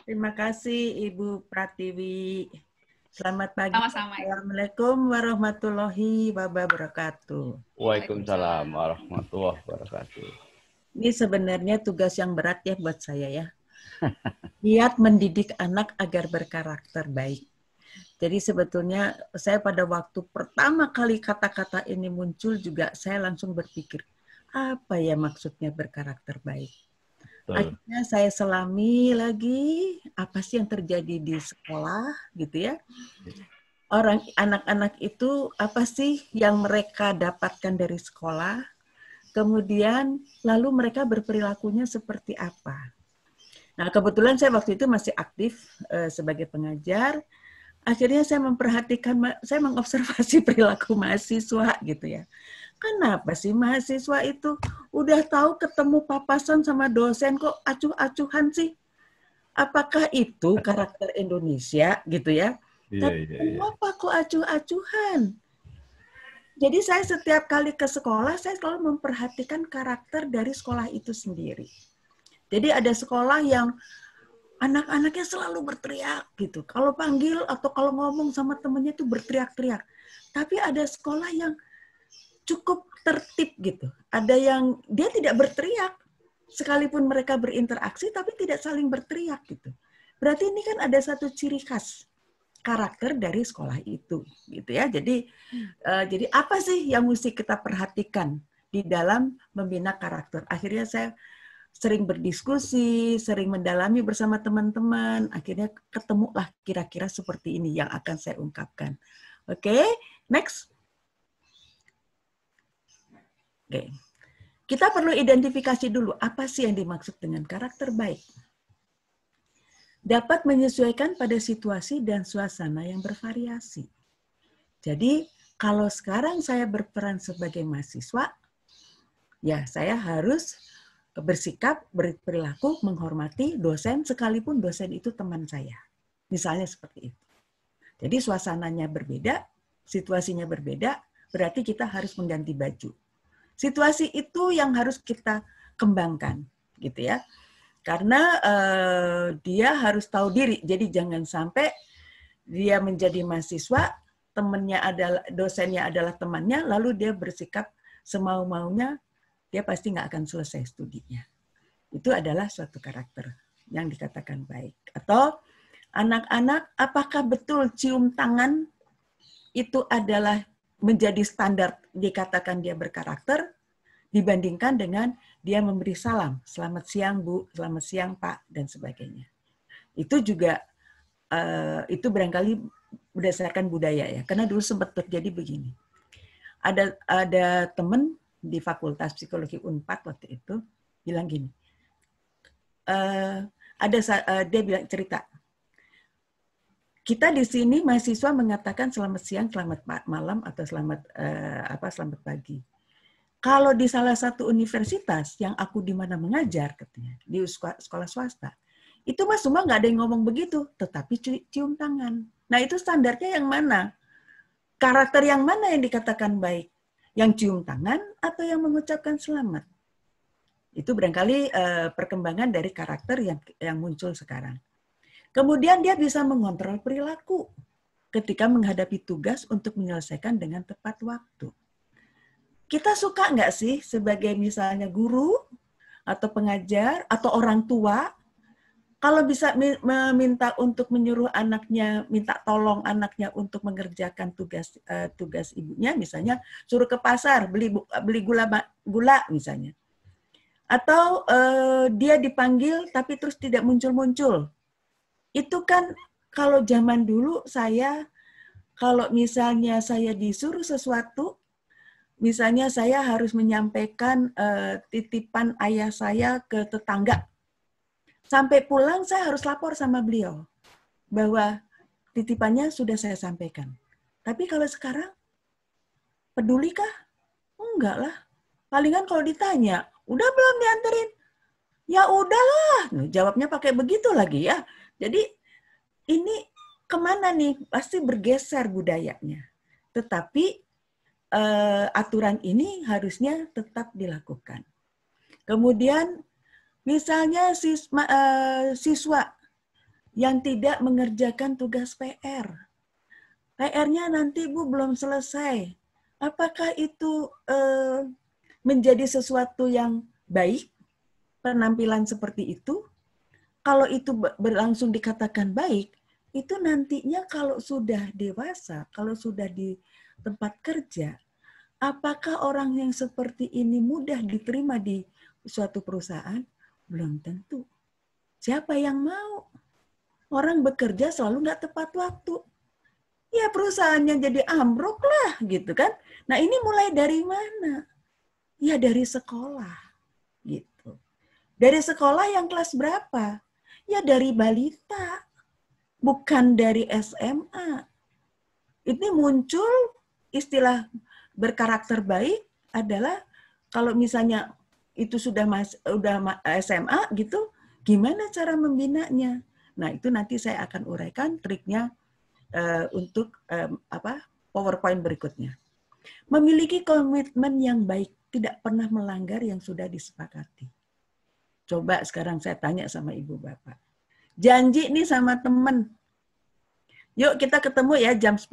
Terima kasih Ibu Pratiwi. Selamat pagi. Sama-sama. Assalamualaikum warahmatullahi wabarakatuh. Waalaikumsalam Waalaikumsalam. warahmatullahi wabarakatuh. Ini sebenarnya tugas yang berat ya buat saya ya. Giat mendidik anak agar berkarakter baik. Jadi sebetulnya saya pada waktu pertama kali kata-kata ini muncul juga saya langsung berpikir, apa ya maksudnya berkarakter baik? Betul. Akhirnya saya selami lagi apa sih yang terjadi di sekolah gitu ya. Anak-anak itu apa sih yang mereka dapatkan dari sekolah? Kemudian lalu mereka berperilakunya seperti apa? Nah, kebetulan saya waktu itu masih aktif sebagai pengajar. Akhirnya saya memperhatikan, saya mengobservasi perilaku mahasiswa gitu ya. Kenapa sih mahasiswa itu udah tahu ketemu papasan sama dosen kok acuh-acuhan sih? Apakah itu karakter Indonesia gitu ya? Tapi kenapa kok acuh-acuhan? Jadi saya setiap kali ke sekolah, saya selalu memperhatikan karakter dari sekolah itu sendiri. Jadi ada sekolah yang anak-anaknya selalu berteriak gitu. Kalau panggil atau kalau ngomong sama temennya itu berteriak-teriak. Tapi ada sekolah yang cukup tertib gitu. Ada yang dia tidak berteriak, sekalipun mereka berinteraksi tapi tidak saling berteriak gitu. Berarti ini kan ada satu ciri khas karakter dari sekolah itu gitu ya. Jadi apa sih yang mesti kita perhatikan di dalam membina karakter? Akhirnya saya sering berdiskusi, sering mendalami bersama teman-teman, akhirnya ketemulah kira-kira seperti ini yang akan saya ungkapkan. Oke, next. Oke. Kita perlu identifikasi dulu apa sih yang dimaksud dengan karakter baik. Dapat menyesuaikan pada situasi dan suasana yang bervariasi. Jadi, kalau sekarang saya berperan sebagai mahasiswa, ya saya harus bersikap, berperilaku, menghormati dosen, sekalipun dosen itu teman saya. Misalnya seperti itu. Jadi suasananya berbeda, situasinya berbeda, berarti kita harus mengganti baju. Situasi itu yang harus kita kembangkan, gitu ya. Karena dia harus tahu diri. Jadi jangan sampai dia menjadi mahasiswa, temannya adalah dosennya adalah temannya, lalu dia bersikap semau-maunya, dia pasti nggak akan selesai studinya. Itu adalah suatu karakter yang dikatakan baik. Atau anak-anak, apakah betul cium tangan itu adalah menjadi standar dikatakan dia berkarakter dibandingkan dengan dia memberi salam, selamat siang Bu, selamat siang Pak, dan sebagainya. Itu juga itu barangkali berdasarkan budaya ya, karena dulu sempat terjadi begini. Ada teman di Fakultas Psikologi Unpad waktu itu bilang gini, dia bilang cerita, kita di sini mahasiswa mengatakan selamat siang, selamat malam, atau selamat pagi. Kalau di salah satu universitas yang aku di mana mengajar, katanya, di sekolah swasta, itu Mas semua nggak ada yang ngomong begitu, tetapi cium tangan. Nah itu standarnya yang mana? Karakter yang mana yang dikatakan baik? Yang cium tangan atau yang mengucapkan selamat? Itu barangkali perkembangan dari karakter yang muncul sekarang. Kemudian dia bisa mengontrol perilaku ketika menghadapi tugas untuk menyelesaikan dengan tepat waktu. Kita suka nggak sih sebagai misalnya guru atau pengajar atau orang tua kalau bisa meminta untuk menyuruh anaknya, minta tolong anaknya untuk mengerjakan tugas ibunya, misalnya suruh ke pasar beli gula misalnya, atau dia dipanggil tapi terus tidak muncul-muncul. Itu kan kalau zaman dulu kalau misalnya saya disuruh sesuatu, misalnya saya harus menyampaikan titipan ayah saya ke tetangga. Sampai pulang saya harus lapor sama beliau bahwa titipannya sudah saya sampaikan. Tapi kalau sekarang, pedulikah? Enggak lah. Palingan kalau ditanya, udah belum dianterin? Ya udahlah. Jawabnya pakai begitu lagi ya. Jadi ini kemana nih? Pasti bergeser budayanya. Tetapi aturan ini harusnya tetap dilakukan. Kemudian misalnya siswa yang tidak mengerjakan tugas PR. PR-nya nanti Bu belum selesai. Apakah itu menjadi sesuatu yang baik, penampilan seperti itu? Kalau itu berlangsung dikatakan baik, itu nantinya kalau sudah dewasa, kalau sudah di tempat kerja, apakah orang yang seperti ini mudah diterima di suatu perusahaan? Belum tentu. Siapa yang mau? Orang bekerja selalu nggak tepat waktu. Ya perusahaannya jadi ambruk lah gitu kan. Nah ini mulai dari mana? Ya dari sekolah gitu. Dari sekolah yang kelas berapa? Ya dari balita, bukan dari SMA. Ini muncul istilah berkarakter baik adalah kalau misalnya itu sudah SMA gitu, gimana cara membinanya? Nah itu nanti saya akan uraikan triknya untuk PowerPoint berikutnya. Memiliki komitmen yang baik, tidak pernah melanggar yang sudah disepakati. Coba sekarang saya tanya sama ibu bapak. Janji nih sama temen. Yuk kita ketemu ya jam 10.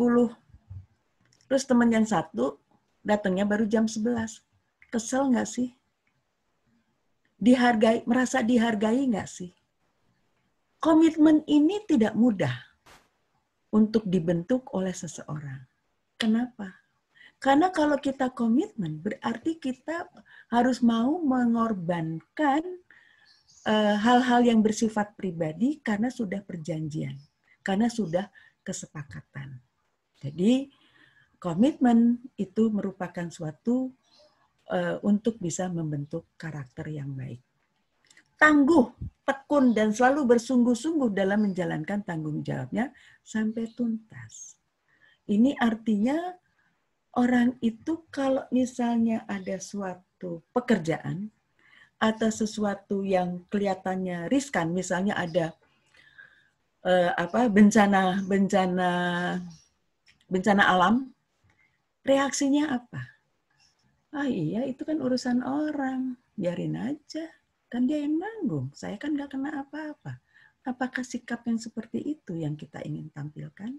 Terus teman yang satu datangnya baru jam 11. Kesel nggak sih? Dihargai, merasa dihargai nggak sih? Komitmen ini tidak mudah untuk dibentuk oleh seseorang. Kenapa? Karena kalau kita komitmen, berarti kita harus mau mengorbankan hal-hal yang bersifat pribadi karena sudah perjanjian, karena sudah kesepakatan. Jadi komitmen itu merupakan suatu untuk bisa membentuk karakter yang baik. Tangguh, tekun, dan selalu bersungguh-sungguh dalam menjalankan tanggung jawabnya sampai tuntas. Ini artinya orang itu kalau misalnya ada suatu pekerjaan atau sesuatu yang kelihatannya riskan, misalnya ada bencana alam, reaksinya apa? Ah iya, itu kan urusan orang, biarin aja, kan dia yang nanggung, saya kan nggak kena apa-apa. Apakah sikap yang seperti itu yang kita ingin tampilkan?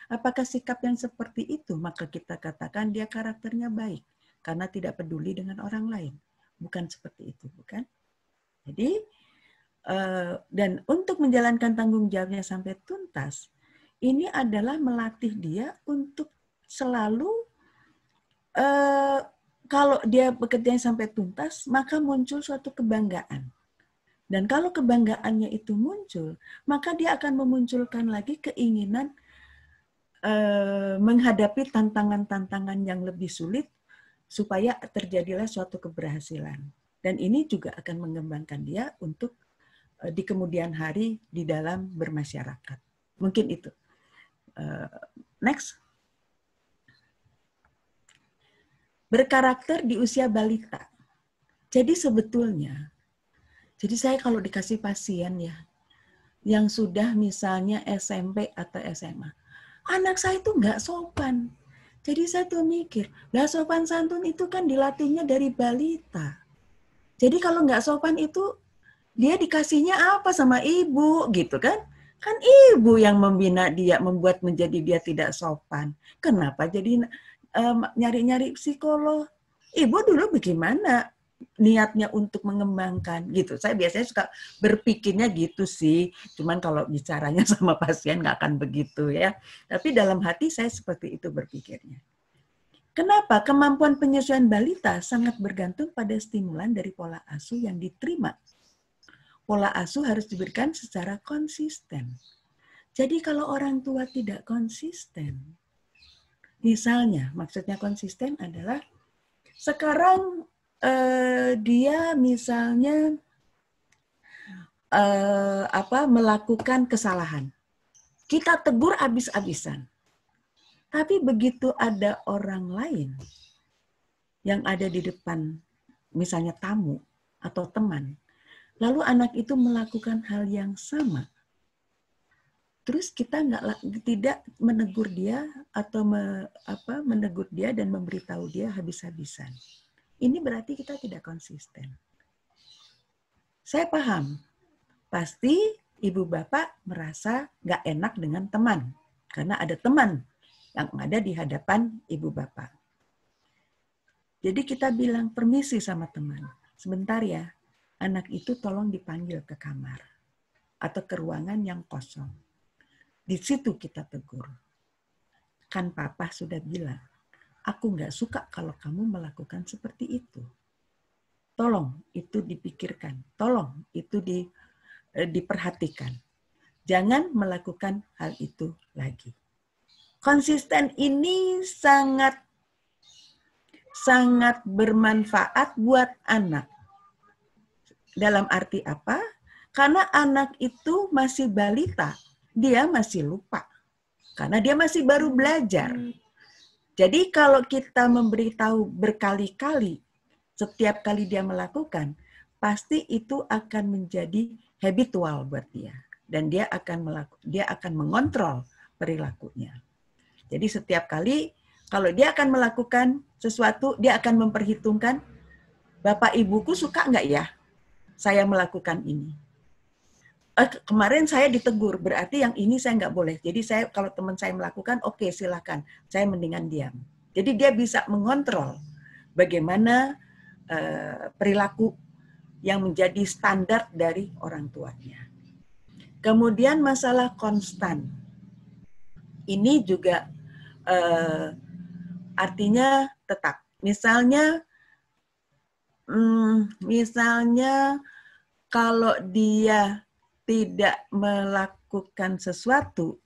Apakah sikap yang seperti itu, maka kita katakan dia karakternya baik, karena tidak peduli dengan orang lain. Bukan seperti itu, bukan? Jadi, dan untuk menjalankan tanggung jawabnya sampai tuntas, ini adalah melatih dia untuk selalu, kalau dia bekerja sampai tuntas, maka muncul suatu kebanggaan. Dan kalau kebanggaannya itu muncul, maka dia akan memunculkan lagi keinginan menghadapi tantangan-tantangan yang lebih sulit supaya terjadilah suatu keberhasilan. Dan ini juga akan mengembangkan dia untuk di kemudian hari di dalam bermasyarakat. Mungkin itu. Next. Berkarakter di usia balita. Jadi sebetulnya, jadi saya kalau dikasih pasien ya, yang sudah misalnya SMP atau SMA, anak saya itu nggak sopan. Jadi saya tuh mikir, lah sopan santun itu kan dilatihnya dari balita. Jadi kalau nggak sopan itu, dia dikasihnya apa sama ibu gitu kan? Kan ibu yang membina dia, membuat menjadi dia tidak sopan. Kenapa jadi nyari-nyari psikolog? Ibu dulu bagaimana niatnya untuk mengembangkan gitu. Saya biasanya suka berpikirnya gitu sih. Cuman kalau bicaranya sama pasien nggak akan begitu ya. Tapi dalam hati saya seperti itu berpikirnya. Kenapa? Kemampuan penyesuaian balita sangat bergantung pada stimulan dari pola asuh yang diterima. Pola asuh harus diberikan secara konsisten. Jadi kalau orang tua tidak konsisten, misalnya maksudnya konsisten adalah sekarang dia misalnya melakukan kesalahan. Kita tegur habis-habisan. Tapi begitu ada orang lain yang ada di depan, misalnya tamu atau teman, lalu anak itu melakukan hal yang sama, terus kita tidak menegur dia atau menegur dia dan memberitahu dia habis-habisan. Ini berarti kita tidak konsisten. Saya paham, pasti ibu bapak merasa nggak enak dengan teman. Karena ada teman yang ada di hadapan ibu bapak. Jadi kita bilang permisi sama teman. Sebentar ya, anak itu tolong dipanggil ke kamar. Atau ke ruangan yang kosong. Di situ kita tegur. Kan papa sudah bilang, aku nggak suka kalau kamu melakukan seperti itu. Tolong itu dipikirkan. Tolong itu diperhatikan. Jangan melakukan hal itu lagi. Konsisten ini sangat bermanfaat buat anak. Dalam arti apa? Karena anak itu masih balita, dia masih lupa. Karena dia masih baru belajar. Jadi kalau kita memberitahu berkali-kali, setiap kali dia melakukan, pasti itu akan menjadi habitual buat dia. Dan dia akan mengontrol perilakunya. Jadi setiap kali kalau dia akan melakukan sesuatu, dia akan memperhitungkan, Bapak Ibuku suka nggak ya saya melakukan ini? Kemarin saya ditegur, berarti yang ini saya nggak boleh. Jadi saya kalau teman saya melakukan, oke, silakan, saya mendingan diam. Jadi dia bisa mengontrol bagaimana perilaku yang menjadi standar dari orang tuanya. Kemudian masalah konstan. Ini juga artinya tetap. Misalnya kalau dia tidak melakukan sesuatu,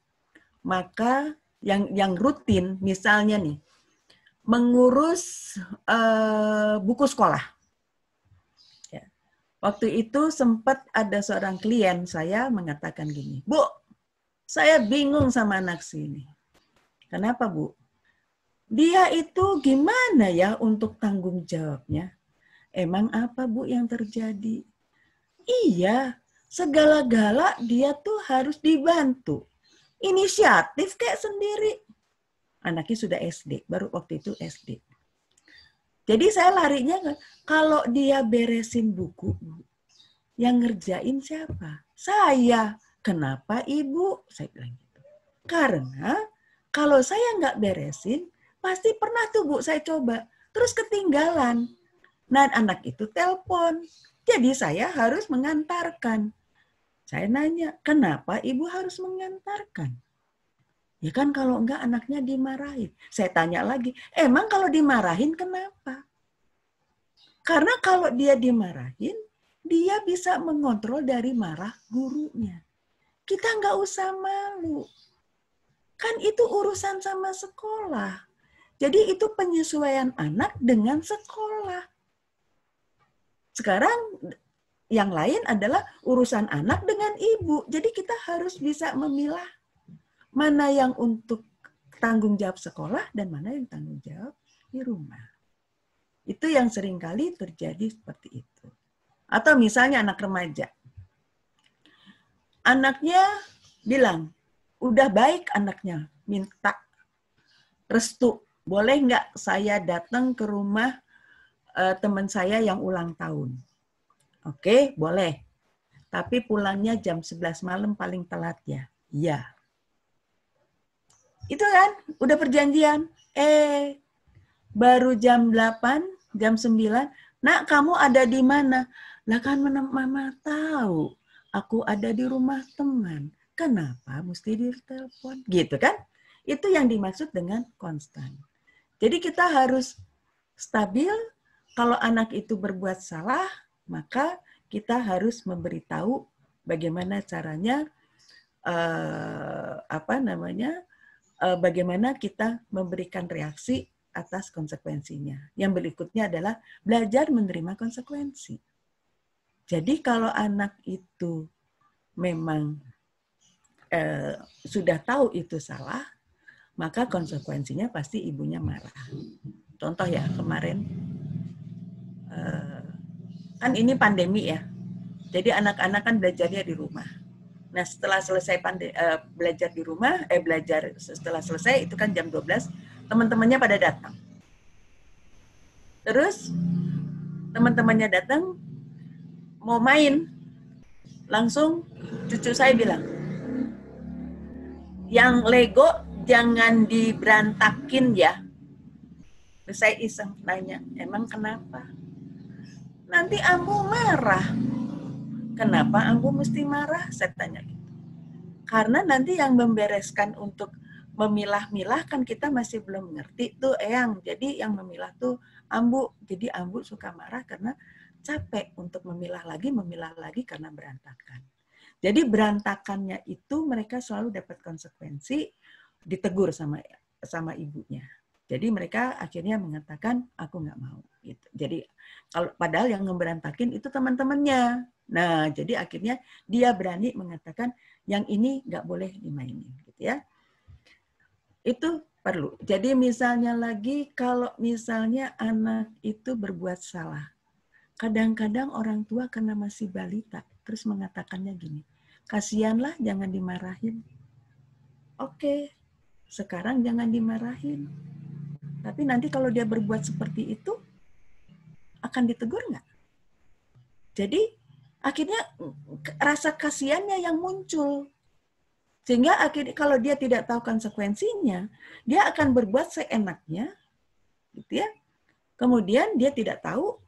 maka yang rutin, misalnya nih, mengurus buku sekolah. Ya. Waktu itu sempat ada seorang klien saya mengatakan gini, Bu, saya bingung sama anak sini. Kenapa, Bu? Dia itu gimana ya untuk tanggung jawabnya? Emang apa, Bu, yang terjadi? Iya, segala-gala dia tuh harus dibantu. Inisiatif kayak sendiri. Anaknya sudah SD, baru waktu itu SD. Jadi saya larinya, kalau dia beresin buku, yang ngerjain siapa? Saya. Kenapa, Ibu? Saya bilang gitu. Karena kalau saya nggak beresin, pasti pernah tuh, Bu, saya coba. Terus ketinggalan. Nah, anak itu telepon. Jadi saya harus mengantarkan. Saya nanya, kenapa Ibu harus mengantarkan? Ya kan kalau enggak anaknya dimarahin. Saya tanya lagi, emang kalau dimarahin kenapa? Karena kalau dia dimarahin, dia bisa mengontrol dari marah gurunya. Kita nggak usah malu. Kan itu urusan sama sekolah. Jadi itu penyesuaian anak dengan sekolah. Sekarang yang lain adalah urusan anak dengan ibu. Jadi kita harus bisa memilah mana yang untuk tanggung jawab sekolah dan mana yang tanggung jawab di rumah. Itu yang seringkali terjadi seperti itu. Atau misalnya anak remaja. Anaknya bilang, udah baik anaknya, minta restu. Boleh nggak saya datang ke rumah teman saya yang ulang tahun? Oke, boleh. Tapi pulangnya jam 11 malam paling telat ya. Iya. Itu kan, udah perjanjian. Baru jam 8, jam 9, nak kamu ada di mana? Lah kan mama tahu, aku ada di rumah teman. Kenapa mesti ditelepon? Gitu kan? Itu yang dimaksud dengan konstan. Jadi kita harus stabil. Kalau anak itu berbuat salah, maka kita harus memberitahu bagaimana caranya, bagaimana kita memberikan reaksi atas konsekuensinya. Yang berikutnya adalah belajar menerima konsekuensi. Jadi kalau anak itu memang sudah tahu itu salah, maka konsekuensinya pasti ibunya marah. Contoh ya, kemarin kan ini pandemi ya, jadi anak-anak kan belajarnya di rumah. Nah setelah selesai belajar di rumah, setelah selesai itu kan jam 12, teman-temannya pada datang. Terus teman-temannya datang mau main, Langsung cucu saya bilang, yang Lego jangan diberantakin ya. Terus saya iseng nanya, emang kenapa? Nanti Ambu marah. Kenapa Ambu mesti marah? Saya tanya gitu. Karena nanti yang membereskan untuk memilah-milah kan kita masih belum ngerti tuh Eyang. Jadi yang memilah tuh Ambu. Jadi Ambu suka marah karena capek untuk memilah lagi karena berantakan. Jadi berantakannya itu mereka selalu dapat konsekuensi, ditegur sama ibunya. Jadi mereka akhirnya mengatakan aku nggak mau. Gitu. Jadi kalau padahal yang memberantakin itu teman-temannya. Nah jadi akhirnya dia berani mengatakan yang ini nggak boleh dimainin, gitu ya. Itu perlu. Jadi misalnya lagi kalau misalnya anak itu berbuat salah, kadang-kadang orang tua karena masih balita terus mengatakannya gini, kasihanlah jangan dimarahin. Oke, sekarang jangan dimarahin. Tapi nanti kalau dia berbuat seperti itu, akan ditegur nggak? Jadi akhirnya rasa kasihannya yang muncul. Sehingga akhirnya kalau dia tidak tahu konsekuensinya, dia akan berbuat seenaknya, gitu ya. Kemudian dia tidak tahu,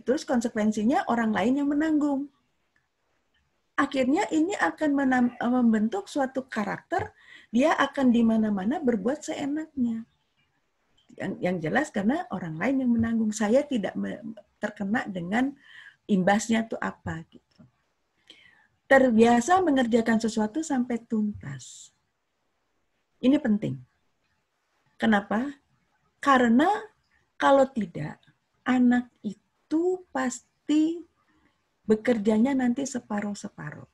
terus konsekuensinya orang lain yang menanggung. Akhirnya ini akan membentuk suatu karakter, dia akan di mana-mana berbuat seenaknya. Yang jelas karena orang lain yang menanggung, saya tidak terkena dengan imbasnya itu apa gitu. Terbiasa mengerjakan sesuatu sampai tuntas. Ini penting. Kenapa? Karena kalau tidak, anak itu pasti bekerjanya nanti separuh-separuh.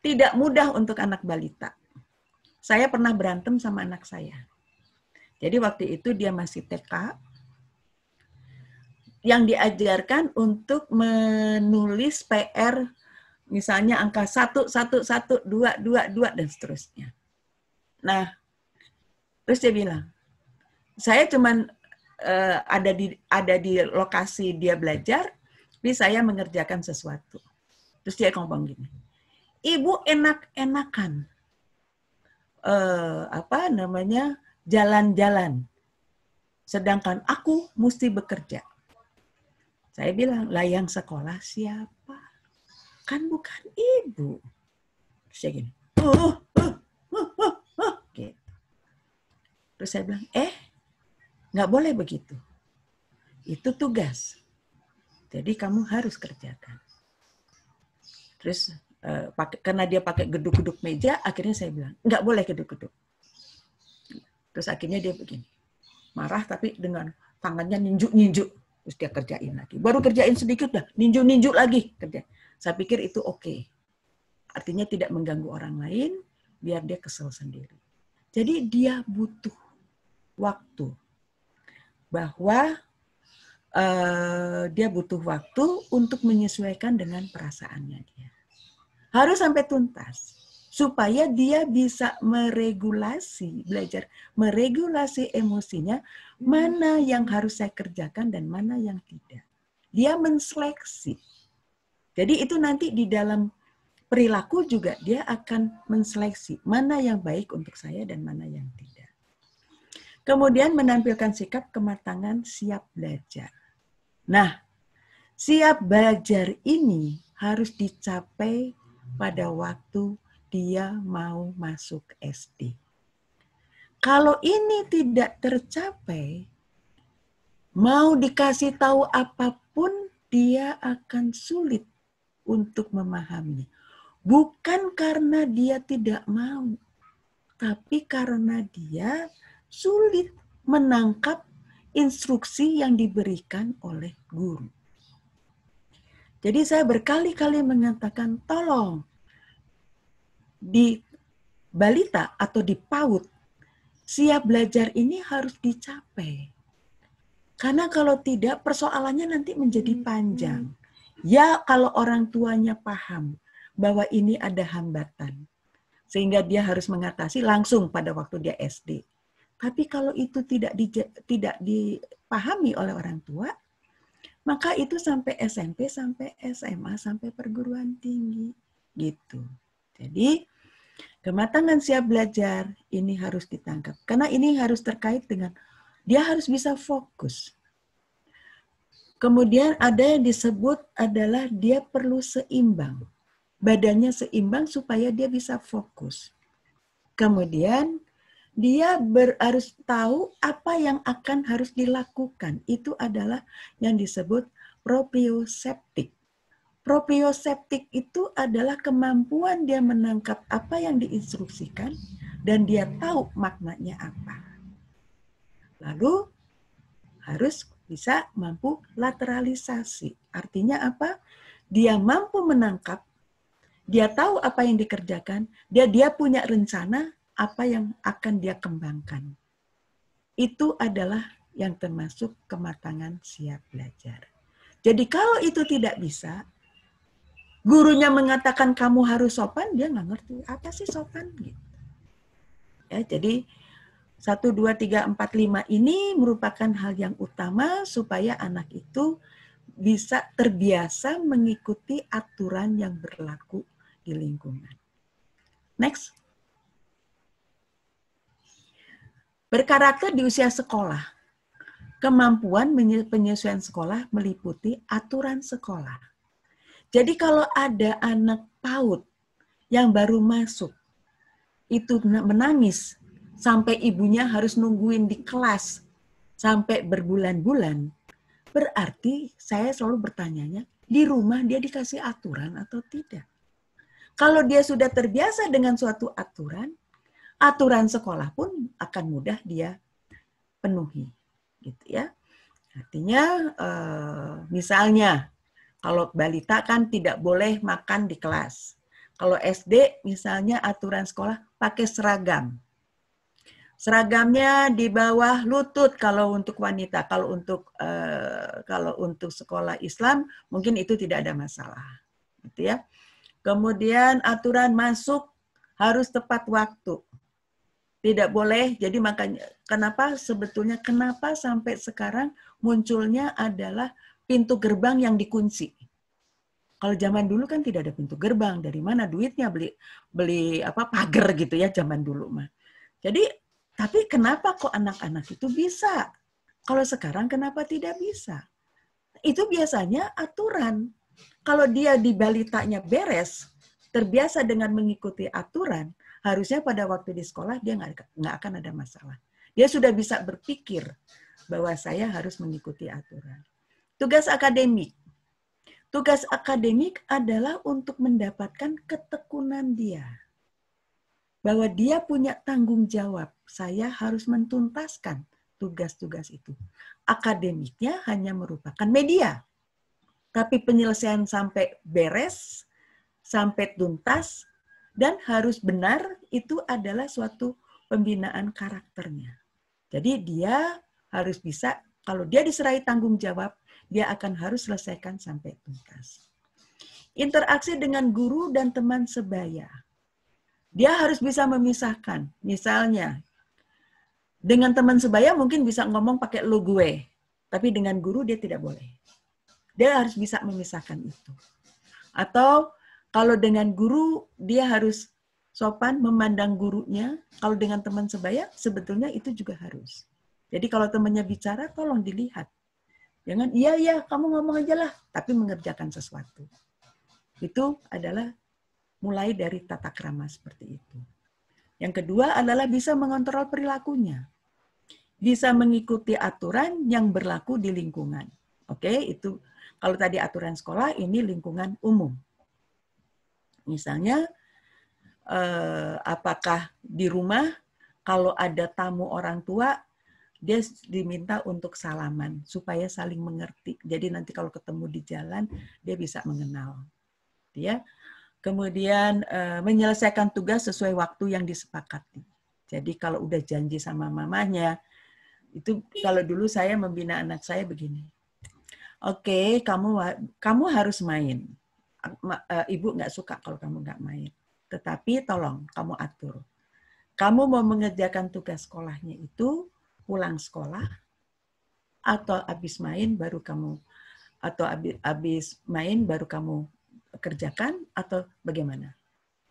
Tidak mudah untuk anak balita. Saya pernah berantem sama anak saya. Jadi waktu itu dia masih TK, yang diajarkan untuk menulis PR, misalnya angka 1, 1, 1, 2, 2, 2, dan seterusnya. Nah, terus dia bilang, saya cuman ada di lokasi dia belajar, tapi saya mengerjakan sesuatu. Terus dia ngomong gini, Ibu enak-enakan, jalan-jalan, sedangkan aku mesti bekerja. Saya bilang, lah yang sekolah siapa? Kan bukan ibu. Terus saya gini, gitu. Terus saya bilang, nggak boleh begitu. Itu tugas. Jadi kamu harus kerjakan. Terus karena dia pakai geduk-geduk meja, akhirnya saya bilang, nggak boleh geduk-geduk. Terus akhirnya dia begini, marah tapi dengan tangannya ninjuk-ninjuk. Terus dia kerjain lagi. Baru kerjain sedikit dah, ninjuk-ninjuk lagi. Saya pikir itu oke. Artinya tidak mengganggu orang lain, biar dia kesel sendiri. Jadi dia butuh waktu. Bahwa dia butuh waktu untuk menyesuaikan dengan perasaannya dia. Harus sampai tuntas. Supaya dia bisa belajar meregulasi emosinya, mana yang harus saya kerjakan dan mana yang tidak. Dia menseleksi. Jadi itu nanti di dalam perilaku juga dia akan menseleksi mana yang baik untuk saya dan mana yang tidak. Kemudian menampilkan sikap kematangan siap belajar. Nah, siap belajar ini harus dicapai pada waktu dia mau masuk SD. Kalau ini tidak tercapai, mau dikasih tahu apapun, dia akan sulit untuk memahami. Bukan karena dia tidak mau, tapi karena dia sulit menangkap instruksi yang diberikan oleh guru. Jadi saya berkali-kali mengatakan, tolong di balita atau di PAUD, siap belajar ini harus dicapai. Karena kalau tidak, persoalannya nanti menjadi panjang. Ya kalau orang tuanya paham bahwa ini ada hambatan, sehingga dia harus mengatasi langsung pada waktu dia SD. Tapi kalau itu tidak dipahami oleh orang tua, maka itu sampai SMP, sampai SMA, sampai perguruan tinggi. gitu. Jadi kematangan siap belajar ini harus ditangkap. Karena ini harus terkait dengan dia harus bisa fokus. Kemudian ada yang disebut adalah dia perlu seimbang. Badannya seimbang supaya dia bisa fokus. Kemudian dia harus tahu apa yang akan harus dilakukan. Itu adalah yang disebut proprioseptik. Proprioseptik itu adalah kemampuan dia menangkap apa yang diinstruksikan dan dia tahu maknanya apa. Lalu harus bisa mampu lateralisasi. Artinya apa? Dia mampu menangkap, dia tahu apa yang dikerjakan, dia punya rencana apa yang akan dia kembangkan. Itu adalah yang termasuk kematangan siap belajar. Jadi kalau itu tidak bisa, gurunya mengatakan kamu harus sopan, dia nggak ngerti apa sih sopan. Gitu. Ya, jadi 1, 2, 3, 4, 5 ini merupakan hal yang utama supaya anak itu bisa terbiasa mengikuti aturan yang berlaku di lingkungan. Next. Berkarakter di usia sekolah. Kemampuan penyesuaian sekolah meliputi aturan sekolah. Jadi kalau ada anak PAUD yang baru masuk, itu menangis, sampai ibunya harus nungguin di kelas, sampai berbulan-bulan, berarti saya selalu bertanya, di rumah dia dikasih aturan atau tidak? Kalau dia sudah terbiasa dengan suatu aturan, aturan sekolah pun akan mudah dia penuhi. Gitu ya. Artinya, misalnya, kalau balita kan tidak boleh makan di kelas. Kalau SD misalnya aturan sekolah pakai seragam. Seragamnya di bawah lutut kalau untuk wanita. Kalau untuk sekolah Islam mungkin itu tidak ada masalah. Gitu ya. Kemudian aturan masuk harus tepat waktu. Tidak boleh. Jadi makanya kenapa sampai sekarang munculnya adalah pintu gerbang yang dikunci. Kalau zaman dulu kan tidak ada pintu gerbang, dari mana duitnya beli pagar gitu ya zaman dulu mah. Jadi tapi kenapa kok anak-anak itu bisa? Kalau sekarang kenapa tidak bisa? Itu biasanya aturan. Kalau dia di balitanya beres, terbiasa dengan mengikuti aturan, harusnya pada waktu di sekolah dia nggak akan ada masalah. Dia sudah bisa berpikir bahwa saya harus mengikuti aturan. Tugas akademik. Tugas akademik adalah untuk mendapatkan ketekunan dia. Bahwa dia punya tanggung jawab. Saya harus mentuntaskan tugas-tugas itu. Akademiknya hanya merupakan media. Tapi penyelesaian sampai beres, sampai tuntas, dan harus benar, itu adalah suatu pembinaan karakternya. Jadi dia harus bisa, kalau dia diserahi tanggung jawab, dia akan harus selesaikan sampai tuntas. Interaksi dengan guru dan teman sebaya. Dia harus bisa memisahkan. Misalnya, dengan teman sebaya mungkin bisa ngomong pakai lu gue, tapi dengan guru dia tidak boleh. Dia harus bisa memisahkan itu. Atau kalau dengan guru, dia harus sopan memandang gurunya. Kalau dengan teman sebaya, sebetulnya itu juga harus. Jadi kalau temannya bicara, tolong dilihat. Jangan, iya, kamu ngomong aja lah, tapi mengerjakan sesuatu. Itu adalah mulai dari tata krama seperti itu. Yang kedua adalah bisa mengontrol perilakunya. Bisa mengikuti aturan yang berlaku di lingkungan. Oke, itu kalau tadi aturan sekolah, ini lingkungan umum. Misalnya, apakah di rumah kalau ada tamu orang tua, dia diminta untuk salaman supaya saling mengerti. Jadi nanti kalau ketemu di jalan, dia bisa mengenal. Ya. Kemudian menyelesaikan tugas sesuai waktu yang disepakati. Jadi kalau udah janji sama mamanya, itu kalau dulu saya membina anak saya begini. Oke, kamu harus main. Ibu nggak suka kalau kamu nggak main. Tetapi tolong kamu atur. Kamu mau mengerjakan tugas sekolahnya itu pulang sekolah atau habis main baru kamu kerjakan atau bagaimana?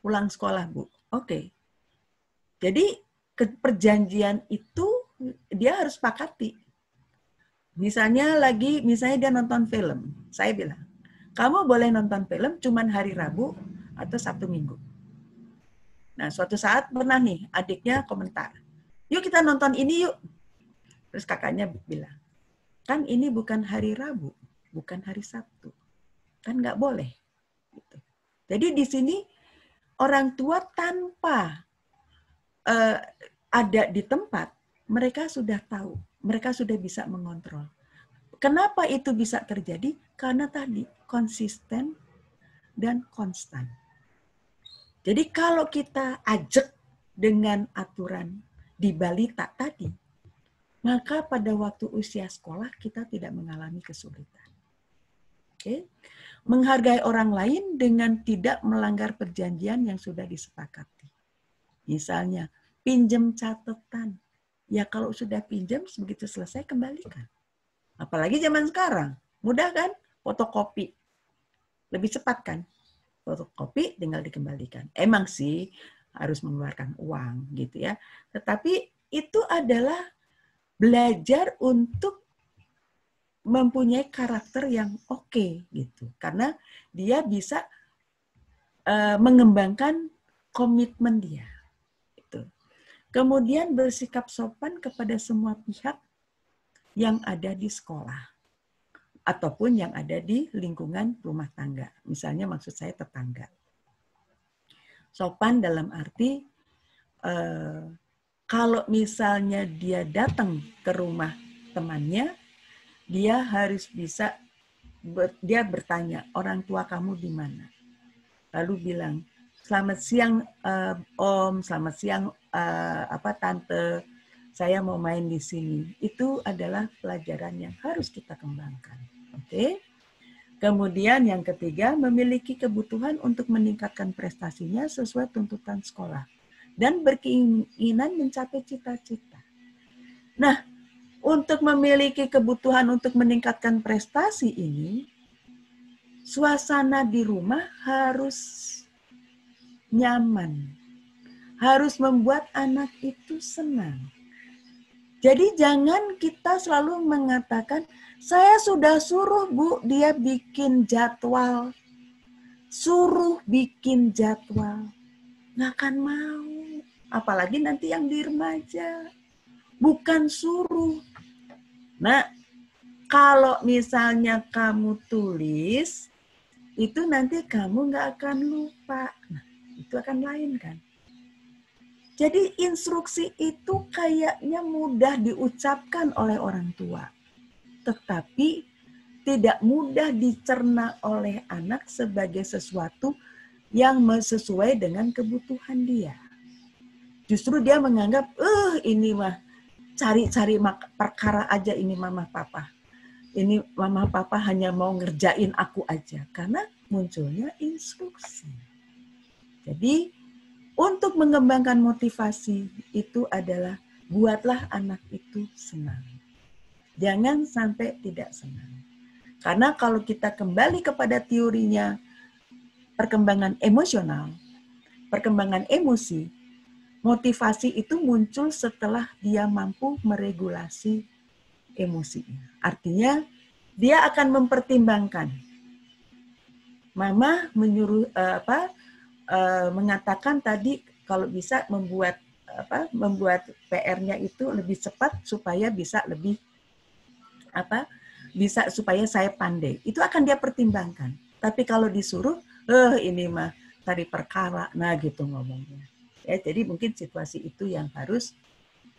Pulang sekolah, Bu. Oke. Jadi perjanjian itu dia harus sepakati. Misalnya dia nonton film. Saya bilang, kamu boleh nonton film cuman hari Rabu atau Sabtu Minggu. Nah, suatu saat pernah nih adiknya komentar, yuk kita nonton ini yuk. Terus kakaknya bilang, kan ini bukan hari Rabu, bukan hari Sabtu. Kan nggak boleh. Gitu. Jadi di sini orang tua tanpa ada di tempat, mereka sudah tahu, mereka sudah bisa mengontrol. Kenapa itu bisa terjadi? Karena tadi konsisten dan konstan. Jadi kalau kita ajak dengan aturan di balita tadi, maka pada waktu usia sekolah kita tidak mengalami kesulitan. Oke? Menghargai orang lain dengan tidak melanggar perjanjian yang sudah disepakati. Misalnya, pinjam catatan. Ya kalau sudah pinjam, begitu selesai kembalikan. Apalagi zaman sekarang, mudah kan? Fotokopi. Lebih cepat kan? Fotokopi tinggal dikembalikan. Emang sih harus mengeluarkan uang gitu ya. Tetapi itu adalah belajar untuk mempunyai karakter yang oke gitu. Karena dia bisa mengembangkan komitmen dia. Gitu. Kemudian bersikap sopan kepada semua pihak yang ada di sekolah ataupun yang ada di lingkungan rumah tangga. Misalnya maksud saya tetangga. Sopan dalam arti kalau misalnya dia datang ke rumah temannya, dia harus bisa dia bertanya, orang tua kamu di mana? Lalu bilang, selamat siang Om, selamat siang Tante, saya mau main di sini. Itu adalah pelajaran yang harus kita kembangkan. Oke. Kemudian yang ketiga, memiliki kebutuhan untuk meningkatkan prestasinya sesuai tuntutan sekolah dan berkeinginan mencapai cita-cita. Nah, untuk memiliki kebutuhan untuk meningkatkan prestasi ini, suasana di rumah harus nyaman, harus membuat anak itu senang. Jadi jangan kita selalu mengatakan, saya sudah suruh Bu, dia bikin jadwal. Suruh bikin jadwal. Nggak akan mau. Apalagi nanti yang di remaja. Bukan suruh. Nah, kalau misalnya kamu tulis, itu nanti kamu nggak akan lupa. Nah, itu akan lain kan. Jadi instruksi itu kayaknya mudah diucapkan oleh orang tua. Tetapi tidak mudah dicerna oleh anak sebagai sesuatu yang sesuai dengan kebutuhan dia. Justru dia menganggap, ini mah cari-cari perkara aja ini mama papa. Ini mama papa hanya mau ngerjain aku aja. Karena munculnya instruksi. Jadi untuk mengembangkan motivasi itu adalah buatlah anak itu senang. Jangan sampai tidak senang. Karena kalau kita kembali kepada teorinya perkembangan emosional, perkembangan emosi, motivasi itu muncul setelah dia mampu meregulasi emosinya. Artinya dia akan mempertimbangkan. Mama menyuruh mengatakan tadi kalau bisa membuat PR-nya itu lebih cepat supaya bisa lebih supaya saya pandai. Itu akan dia pertimbangkan. Tapi kalau disuruh, ini mah tadi perkara, nah gitu ngomongnya. Ya, jadi mungkin situasi itu yang harus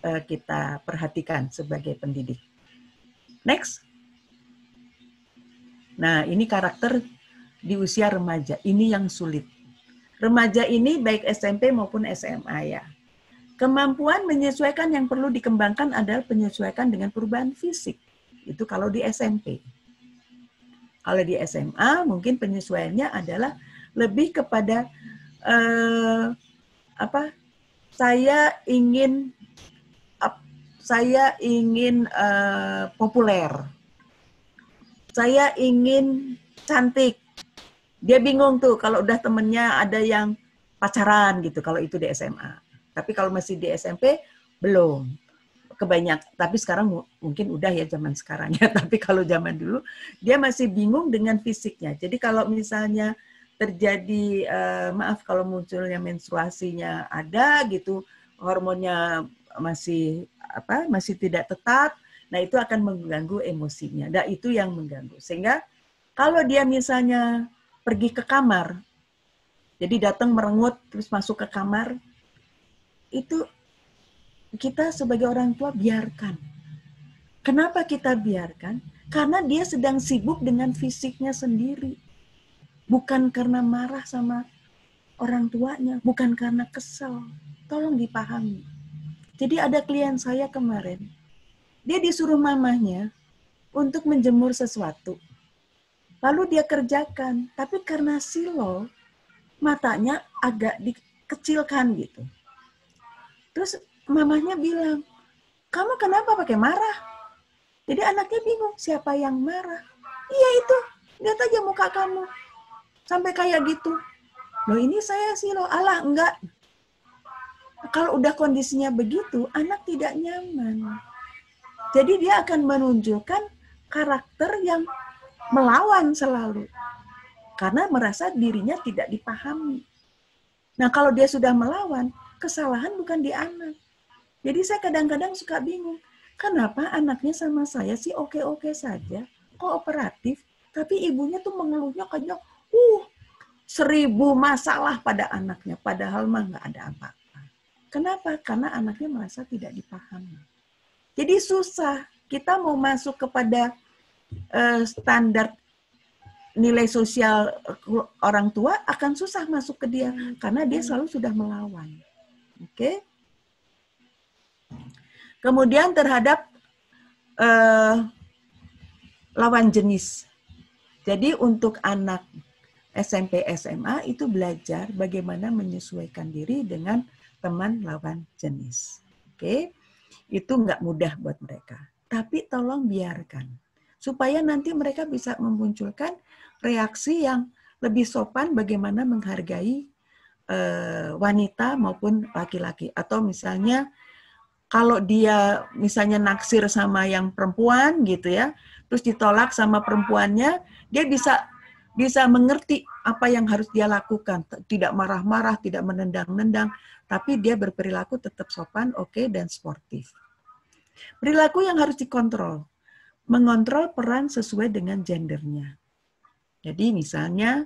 kita perhatikan sebagai pendidik. Next. Nah, ini karakter di usia remaja. Ini yang sulit. Remaja ini baik SMP maupun SMA ya. Kemampuan menyesuaikan yang perlu dikembangkan adalah penyesuaikan dengan perubahan fisik. Itu kalau di SMP. Kalau di SMA mungkin penyesuaiannya adalah lebih kepada saya ingin populer. Saya ingin cantik. Dia bingung tuh kalau udah temennya ada yang pacaran gitu, kalau itu di SMA. Tapi kalau masih di SMP, belum. Tapi sekarang mungkin udah ya zaman sekarang ya. Tapi kalau zaman dulu, dia masih bingung dengan fisiknya. Jadi kalau misalnya terjadi, maaf kalau munculnya menstruasinya ada gitu, hormonnya masih tidak tetap, nah itu akan mengganggu emosinya. Nah itu yang mengganggu. Sehingga kalau dia misalnya pergi ke kamar, jadi datang merengut terus masuk ke kamar, itu kita sebagai orang tua biarkan. Kenapa kita biarkan? Karena dia sedang sibuk dengan fisiknya sendiri. Bukan karena marah sama orang tuanya, bukan karena kesel. Tolong dipahami. Jadi ada klien saya kemarin, dia disuruh mamahnya untuk menjemur sesuatu. Lalu dia kerjakan, tapi karena silo, matanya agak dikecilkan gitu. Terus mamahnya bilang, kamu kenapa pakai marah? Jadi anaknya bingung, siapa yang marah? Iya itu, lihat aja muka kamu. Sampai kayak gitu. Loh ini saya silo, alah enggak. Kalau udah kondisinya begitu, anak tidak nyaman. Jadi dia akan menunjukkan karakter yang melawan selalu. Karena merasa dirinya tidak dipahami. Nah kalau dia sudah melawan, kesalahan bukan di anak. Jadi saya kadang-kadang suka bingung. Kenapa anaknya sama saya sih oke-oke saja, kooperatif, tapi ibunya tuh mengeluhnya kayak 1000 masalah pada anaknya, padahal mah nggak ada apa-apa. Kenapa? Karena anaknya merasa tidak dipahami. Jadi susah. Kita mau masuk kepada standar nilai sosial orang tua akan susah masuk ke dia karena dia selalu sudah melawan. Oke? Kemudian terhadap lawan jenis. Jadi untuk anak SMP SMA itu belajar bagaimana menyesuaikan diri dengan teman lawan jenis. Oke? Itu nggak mudah buat mereka. Tapi tolong biarkan. Supaya nanti mereka bisa memunculkan reaksi yang lebih sopan bagaimana menghargai wanita maupun laki-laki. Atau misalnya kalau dia misalnya naksir sama yang perempuan gitu ya, terus ditolak sama perempuannya, dia bisa mengerti apa yang harus dia lakukan. Tidak marah-marah, tidak menendang-nendang, tapi dia berperilaku tetap sopan, oke, dan sportif. Perilaku yang harus dikontrol. Mengontrol peran sesuai dengan gendernya. Jadi misalnya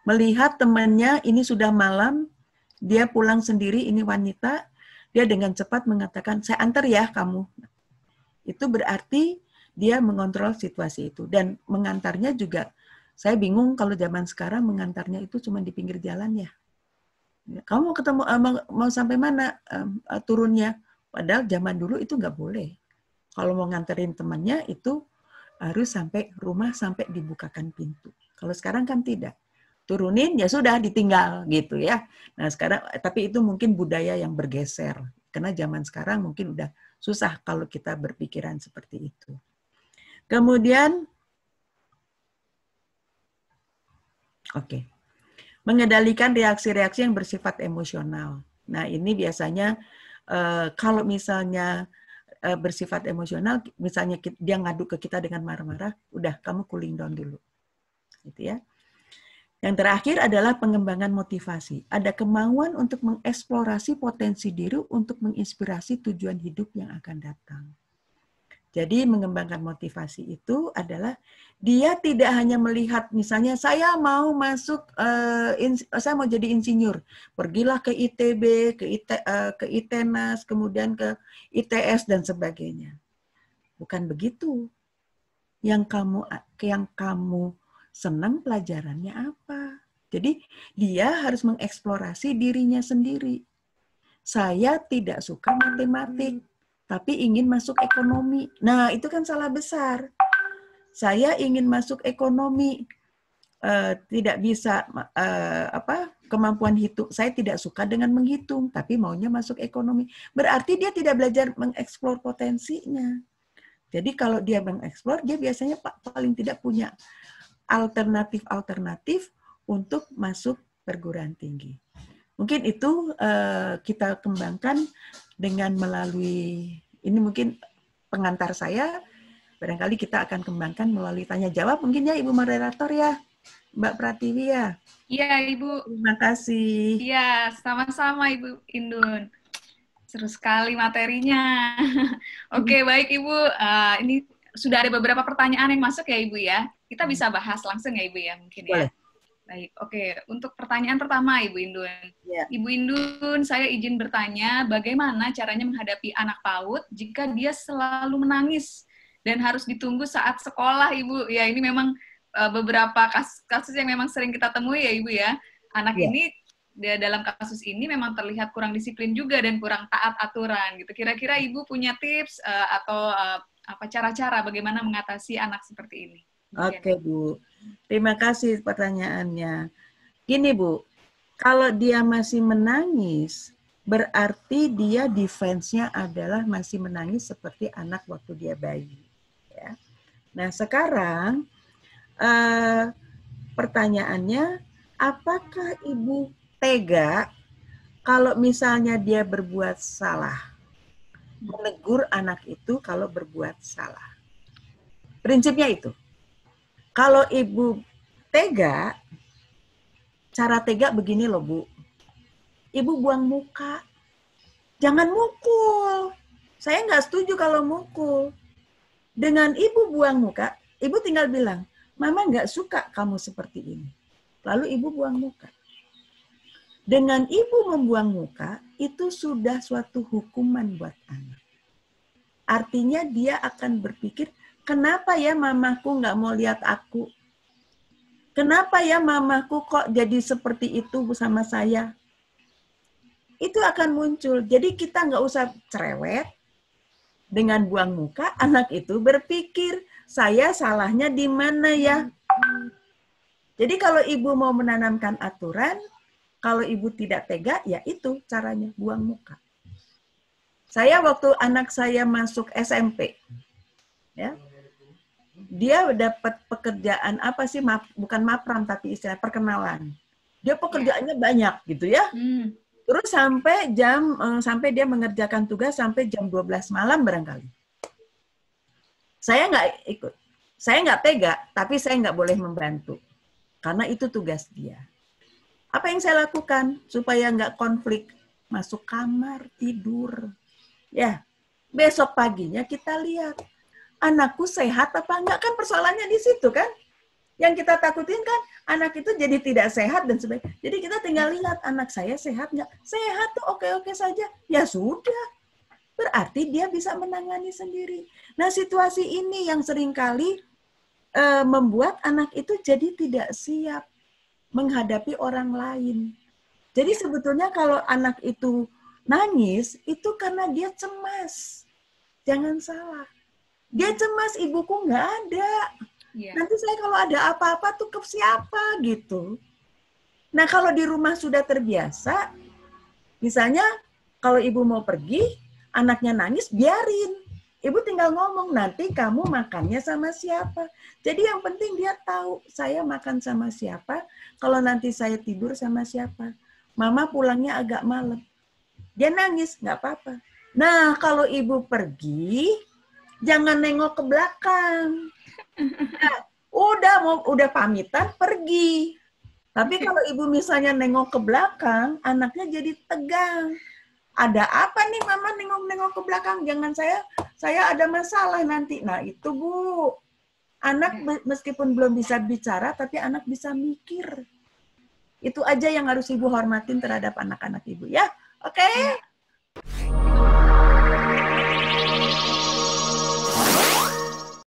melihat temannya ini sudah malam, dia pulang sendiri, ini wanita, dia dengan cepat mengatakan, saya antar ya kamu. Itu berarti dia mengontrol situasi itu. Dan mengantarnya juga, saya bingung kalau zaman sekarang mengantarnya itu cuma di pinggir jalan ya. Kamu mau ketemu, mau sampai mana turunnya? Padahal zaman dulu itu nggak boleh. Kalau mau nganterin temannya itu harus sampai rumah, sampai dibukakan pintu. Kalau sekarang kan tidak. Turunin, ya sudah ditinggal gitu ya. Nah sekarang, tapi itu mungkin budaya yang bergeser. Karena zaman sekarang mungkin udah susah kalau kita berpikiran seperti itu. Kemudian, oke. Mengendalikan reaksi-reaksi yang bersifat emosional. Nah ini biasanya kalau misalnya bersifat emosional, misalnya dia ngadu ke kita dengan marah-marah, udah kamu cooling down dulu. Gitu ya. Yang terakhir adalah pengembangan motivasi. Ada kemauan untuk mengeksplorasi potensi diri untuk menginspirasi tujuan hidup yang akan datang. Jadi mengembangkan motivasi itu adalah dia tidak hanya melihat misalnya saya mau masuk, saya mau jadi insinyur, pergilah ke ITB, ke ITENAS, kemudian ke ITS dan sebagainya. Bukan begitu. Yang kamu senang pelajarannya apa? Jadi dia harus mengeksplorasi dirinya sendiri. Saya tidak suka matematik, tapi ingin masuk ekonomi. Nah, itu kan salah besar. Saya ingin masuk ekonomi, tidak bisa kemampuan hitung. Saya tidak suka dengan menghitung, tapi maunya masuk ekonomi. Berarti dia tidak belajar mengeksplor potensinya. Jadi kalau dia mengeksplor, dia biasanya paling tidak punya alternatif-alternatif untuk masuk perguruan tinggi. Mungkin itu kita kembangkan dengan melalui, ini mungkin pengantar saya, barangkali kita akan kembangkan melalui tanya jawab, mungkin ya Ibu Moderator ya, Mbak Pratiwi ya. Iya Ibu. Terima kasih. Iya, sama-sama Ibu Indun. Seru sekali materinya. Oke, baik Ibu. Ini sudah ada beberapa pertanyaan yang masuk ya Ibu ya. Kita bisa bahas langsung ya Ibu ya mungkin ya. Boleh. Baik, oke. Untuk pertanyaan pertama Ibu Indun. Ya. Ibu Indun, saya izin bertanya bagaimana caranya menghadapi anak PAUD jika dia selalu menangis dan harus ditunggu saat sekolah Ibu. Ya, ini memang beberapa kasus yang memang sering kita temui ya Ibu ya. Anak ini dalam kasus ini memang terlihat kurang disiplin juga dan kurang taat aturan gitu. Kira-kira Ibu punya tips atau apa cara-cara bagaimana mengatasi anak seperti ini? Oke Bu, terima kasih pertanyaannya. Gini Bu, kalau dia masih menangis, berarti dia defense-nya adalah masih menangis seperti anak waktu dia bayi. Ya. Nah sekarang pertanyaannya, apakah Ibu tega kalau misalnya dia berbuat salah? Menegur anak itu kalau berbuat salah. Prinsipnya itu. Kalau Ibu tega, cara tega begini loh Bu. Ibu buang muka. Jangan mukul. Saya nggak setuju kalau mukul. Dengan Ibu buang muka, Ibu tinggal bilang, Mama nggak suka kamu seperti ini. Lalu Ibu buang muka. Dengan Ibu membuang muka, itu sudah suatu hukuman buat anak. Artinya dia akan berpikir, kenapa ya mamaku nggak mau lihat aku? Kenapa ya mamaku kok jadi seperti itu sama saya? Itu akan muncul. Jadi kita nggak usah cerewet. Dengan buang muka, anak itu berpikir, saya salahnya di mana ya? Jadi kalau ibu mau menanamkan aturan, kalau ibu tidak tega, ya itu caranya, buang muka. Saya waktu anak saya masuk SMP, ya, dia dapat pekerjaan apa sih, bukan mapram tapi istilah perkenalan. Dia pekerjaannya banyak gitu ya. Terus sampai dia mengerjakan tugas sampai jam 12 malam barangkali. Saya nggak ikut. Saya nggak tega, tapi saya nggak boleh membantu. Karena itu tugas dia. Apa yang saya lakukan supaya nggak konflik? Masuk kamar, tidur. Ya, besok paginya kita lihat. Anakku sehat apa enggak? Kan persoalannya di situ kan. Yang kita takutin kan anak itu jadi tidak sehat dan sebagainya. Jadi kita tinggal lihat anak saya sehat nggak? Sehat tuh oke-oke saja. Ya sudah. Berarti dia bisa menangani sendiri. Nah situasi ini yang seringkali membuat anak itu jadi tidak siap menghadapi orang lain. Jadi sebetulnya kalau anak itu nangis, itu karena dia cemas. Jangan salah. Dia cemas, ibuku nggak ada. Nanti saya kalau ada apa-apa tuh ke siapa gitu. Nah kalau di rumah sudah terbiasa, misalnya kalau ibu mau pergi, anaknya nangis, biarin. Ibu tinggal ngomong, nanti kamu makannya sama siapa. Jadi yang penting dia tahu, saya makan sama siapa, kalau nanti saya tidur sama siapa. Mama pulangnya agak malam. Dia nangis, nggak apa-apa. Nah kalau ibu pergi, jangan nengok ke belakang. Nah, udah pamitan pergi. Tapi kalau ibu misalnya nengok ke belakang, anaknya jadi tegang. Ada apa nih mama nengok-nengok ke belakang? Jangan saya ada masalah nanti. Nah itu Bu, anak meskipun belum bisa bicara, tapi anak bisa mikir. Itu aja yang harus ibu hormatin terhadap anak-anak ibu ya. Oke?